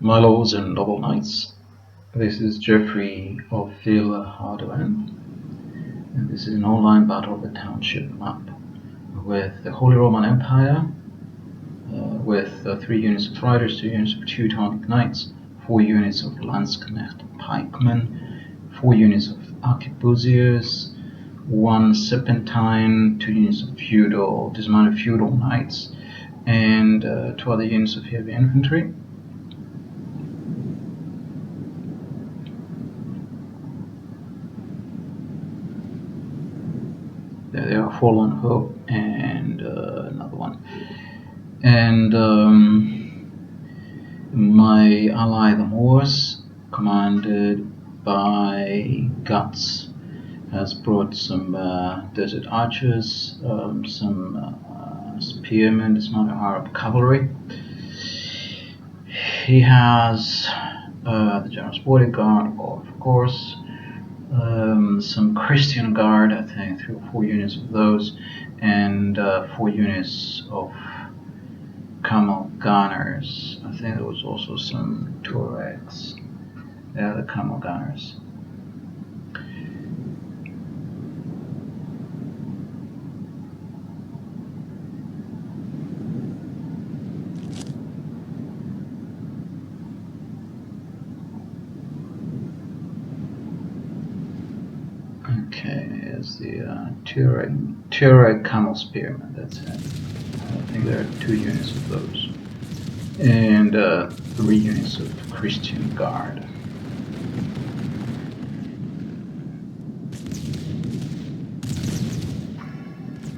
My lords and noble knights, this is Geoffrey of Villehardouin, and this is an online battle of the township map with the Holy Roman Empire, with 3 units of riders, 2 units of Teutonic knights, 4 units of Landsknecht pikemen, 4 units of arquebusiers, 1 serpentine, 2 units of dismounted feudal knights, and 2 other units of heavy infantry. There they are, Forlorn Hope and another one. And my ally, the Moors, commanded by Guts, has brought some desert archers, some spearmen, dismounted Arab cavalry. He has the general's bodyguard, of course, some Christian guard, I think 3 or 4 units of those, and 4 units of camel gunners. I think there was also some Tuaregs. Yeah, the camel gunners. Okay, here's the Tuareg camel spearmen, that's it. I think there are 2 units of those. And 3 units of Christian guard.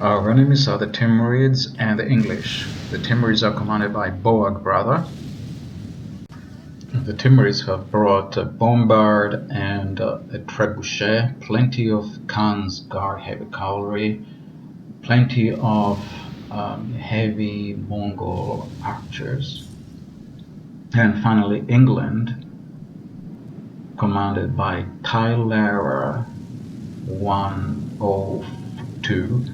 Our enemies are the Timurids and the English. The Timurids are commanded by Boag brother. The Timurids have brought a bombard and a trebuchet, plenty of Khan's guard heavy cavalry, plenty of heavy Mongol archers, and finally England, commanded by Tyler 102.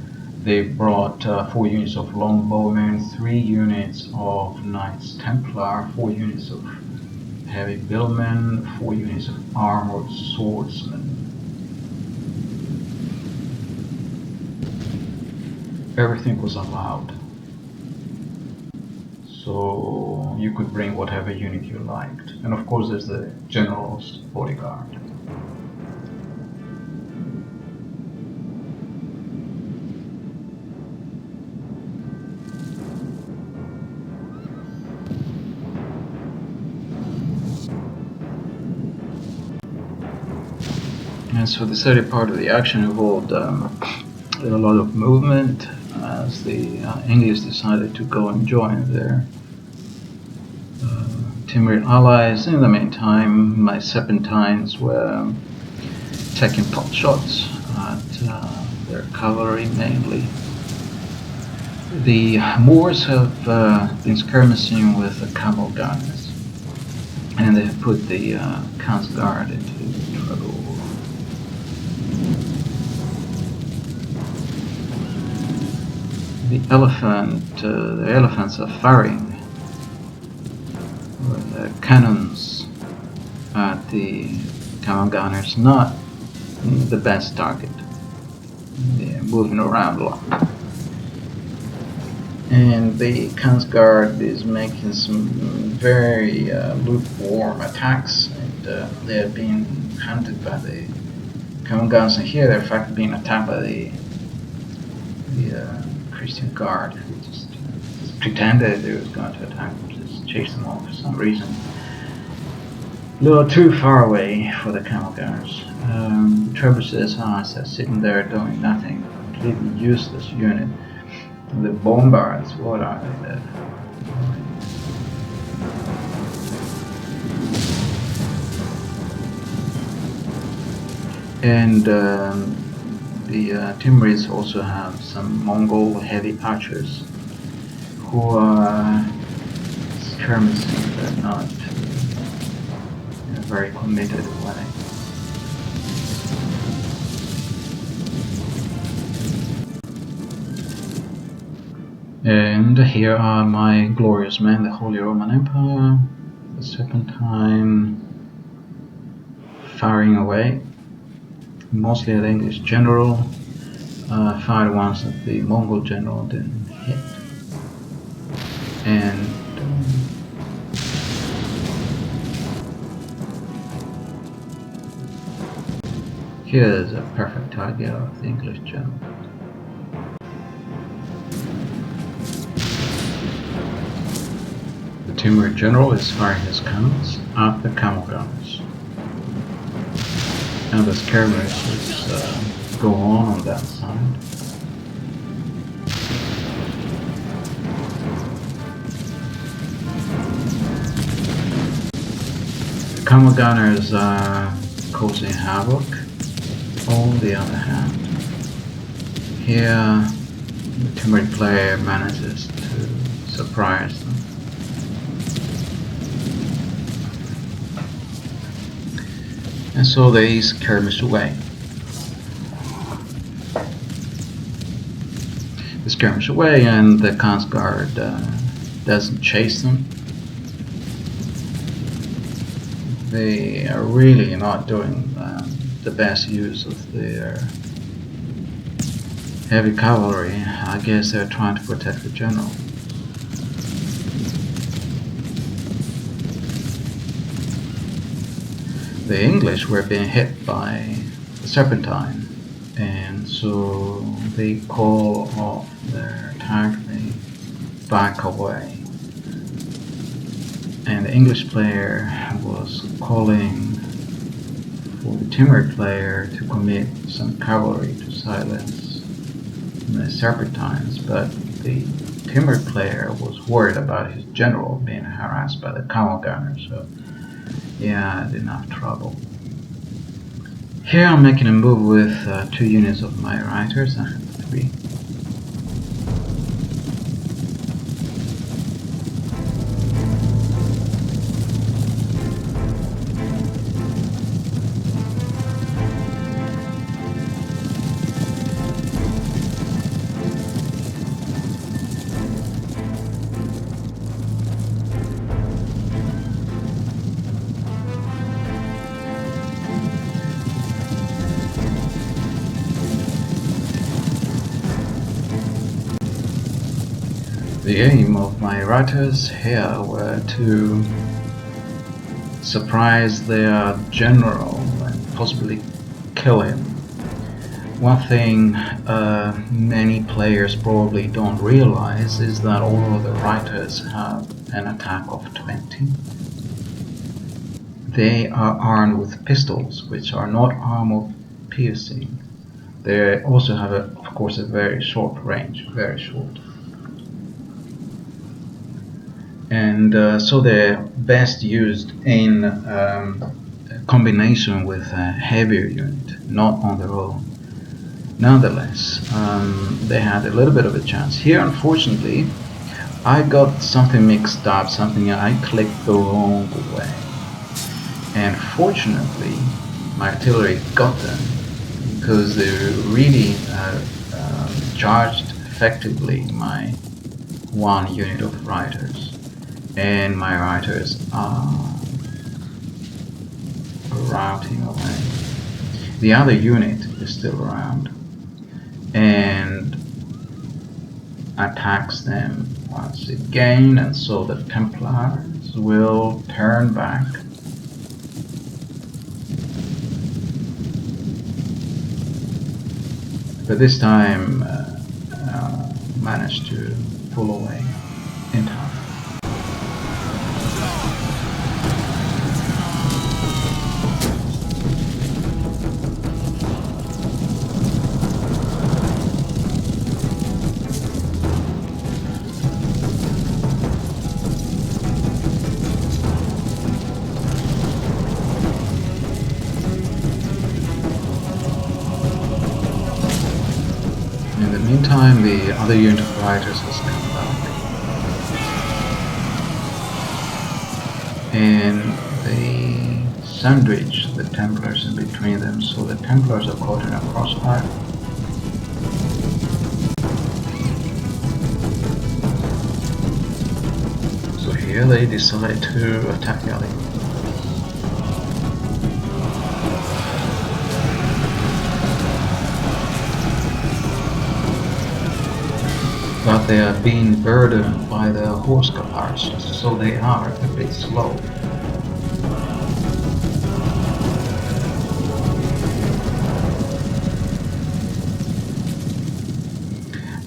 They brought 4 units of longbowmen, 3 units of Knights Templar, 4 units of heavy billmen, 4 units of armored swordsmen. Everything was allowed, so you could bring whatever unit you liked. And of course there's the general's bodyguard. And so this early part of the action involved a lot of movement as the English decided to go and join their Timurid allies. In the meantime, my Serpentines were taking pot shots at their cavalry mainly. The Moors have been skirmishing with the camel gunners, and they have put the Khan's guard into trouble. The elephants are firing with cannons at the camel gunners. Not the best target. They're moving around a lot. And the Khan's guard is making some very lukewarm attacks, and they are being hunted by the camel gunners. And here they're in fact being attacked by the Christian guard, who just pretended they was going to attack them, just chased them off for some reason. A little too far away for the camel gunners. Trebuchets are sitting there doing nothing, completely useless unit. The bombards, what are they? And the Timurids also have some Mongol heavy archers who are skirmishing, but not in a very committed way. And here are my glorious men, the Holy Roman Empire. the Serpentine firing away, mostly at the English general. Fired once at the Mongol general, didn't hit. And here's a perfect target of the English general. The Timur general is firing his cannons at the camel gunners. And the skirmishes go on that side. The camel gunners are causing havoc. On the other hand, here the Timur player manages to surprise them. And so they skirmish away. They skirmish away, and the Khansguard doesn't chase them. They are really not doing the best use of their heavy cavalry. I guess they're trying to protect the general. The English were being hit by the Serpentine, and so they call off their attack, they back away. And the English player was calling for the Timur player to commit some cavalry to silence the Serpentines, but the Timur player was worried about his general being harassed by the camel gunners, so yeah, I didn't have trouble. Here I'm making a move with 2 units of my reiters. I have 3. The aim of my reiters here were to surprise their general and possibly kill him. One thing many players probably don't realize is that all of the reiters have an attack of 20. They are armed with pistols, which are not armor piercing. They also have, of course, a very short range, very short. And so they're best used in combination with a heavier unit, not on their own. Nonetheless, they had a little bit of a chance. Here, unfortunately, I got something mixed up, something I clicked the wrong way. And fortunately, my artillery got them, because they really charged effectively my 1 unit of reiters. And my reiters are routing away. The other unit is still around and attacks them once again, and so the Templars will turn back. But this time managed to pull away in time. In the meantime, the other unit of reiters has come back, and they sandwich the Templars in between them, so the Templars are caught in a crossfire. So here here they decide to attack the other unit. But they are being burdened by the horse caparsos, so they are a bit slow.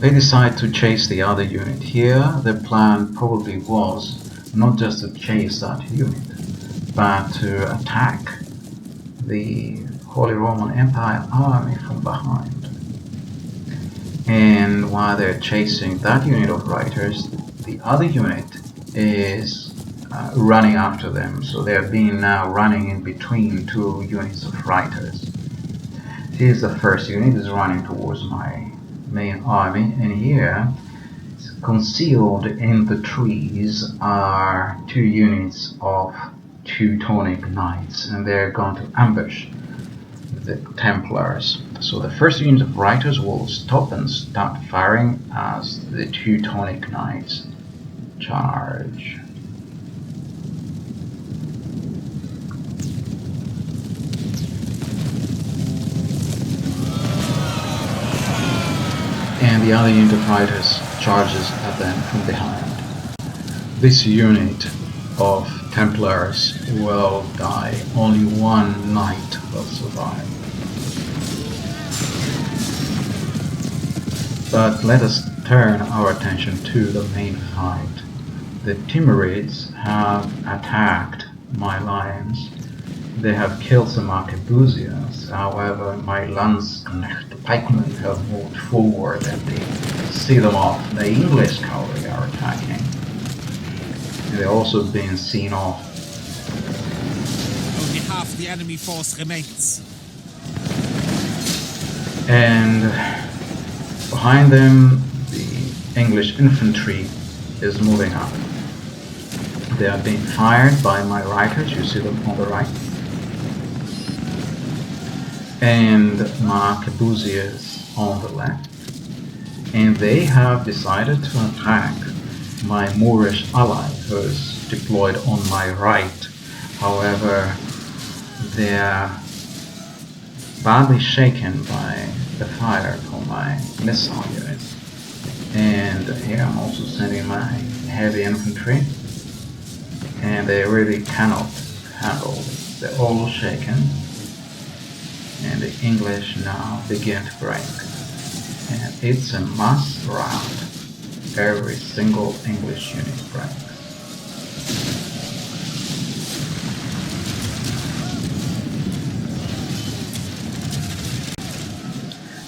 They decide to chase the other unit. Here the plan probably was not just to chase that unit, but to attack the Holy Roman Empire army from behind. And while they're chasing that unit of reiters, the other unit is running after them. So they're being now running in between two units of reiters. Here's the first unit is running towards my main army, and here, concealed in the trees, are two units of Teutonic knights, and they're going to ambush the Templars. So the first unit of reiters will stop and start firing as the Teutonic knights charge. And the other unit of reiters charges at them from behind. This unit of Templars will die. Only one knight will survive. But let us turn our attention to the main fight. The Timurids have attacked my lions. They have killed some arquebusiers. However, my Landsknecht pikemen have moved forward and they see them off. The English cavalry are attacking. They're also being seen off. Only half the enemy force remains. And behind them, the English infantry is moving up. They are being fired by my reiters. You see them on the right. And my arquebusiers on the left. And they have decided to attack my Moorish ally who is deployed on my right. However, they're badly shaken by the fire from my missile unit. And here I'm also sending my heavy infantry. And they really cannot handle it. They're all shaken. And the English now begin to break. And it's a mass rout. Every single English unit breaks.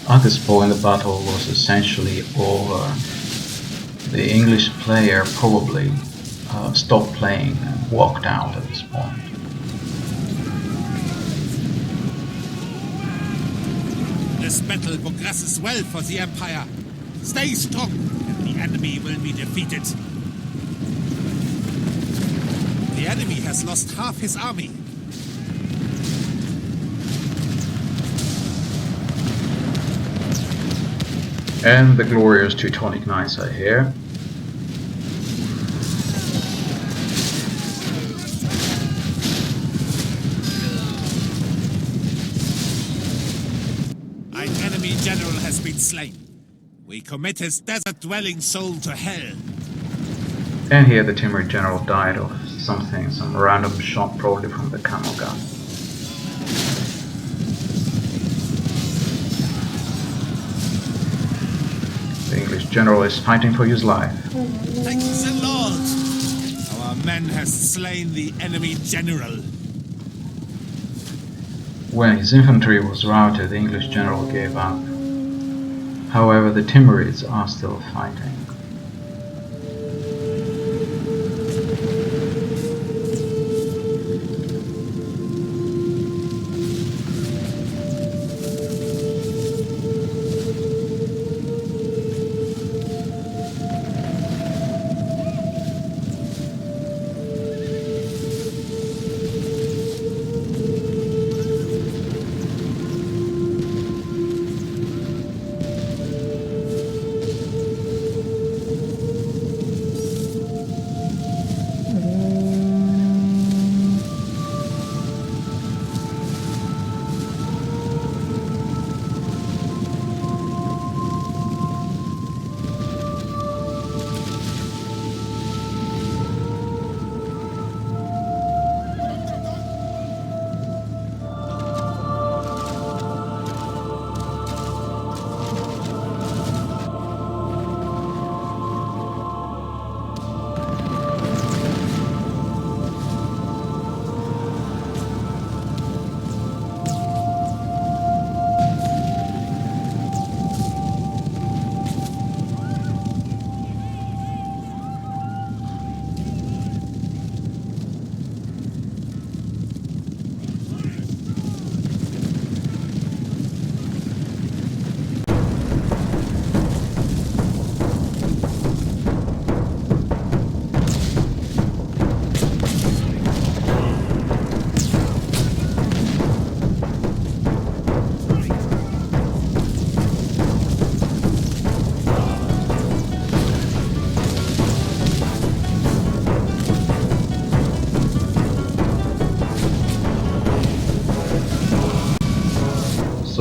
At this point the battle was essentially over. The English player probably stopped playing and walked out at this point. This battle progresses well for the Empire. Stay strong, and the enemy will be defeated. The enemy has lost half his army. And the glorious Teutonic knights are here. An enemy general has been slain. We commit his desert-dwelling soul to hell. And here the Timurid general died of something, some random shot probably from the camel gun. The English general is fighting for his life. Thank the Lord! Our men have slain the enemy general. When his infantry was routed, the English general gave up. However, the Timurids are still fighting.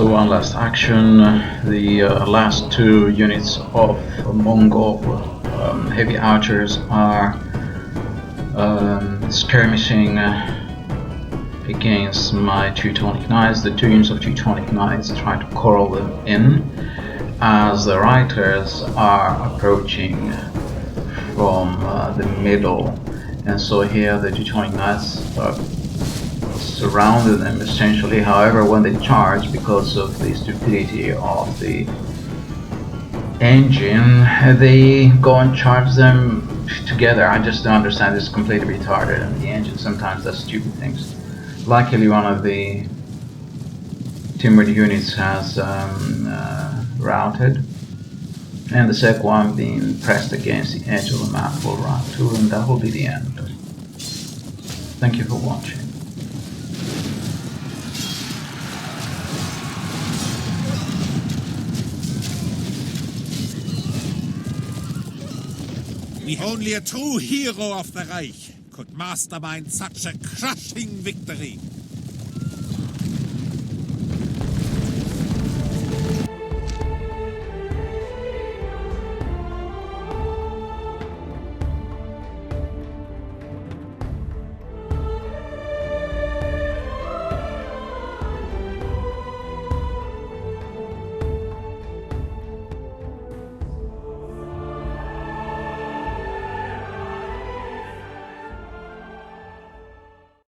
So one last action. The last two units of Mongol heavy archers are skirmishing against my Teutonic Knights. The two units of Teutonic Knights try to corral them in as the reiters are approaching from the middle, and so here the Teutonic Knights surrounded them essentially. However, when they charge, because of the stupidity of the engine, they go and charge them together. I just don't understand. It's completely retarded, and the engine sometimes does stupid things. Luckily, one of the timbered units has routed, and the second one being pressed against the edge of the map for round 2, and that will be the end. Thank you for watching. Only a true hero of the Reich could mastermind such a crushing victory.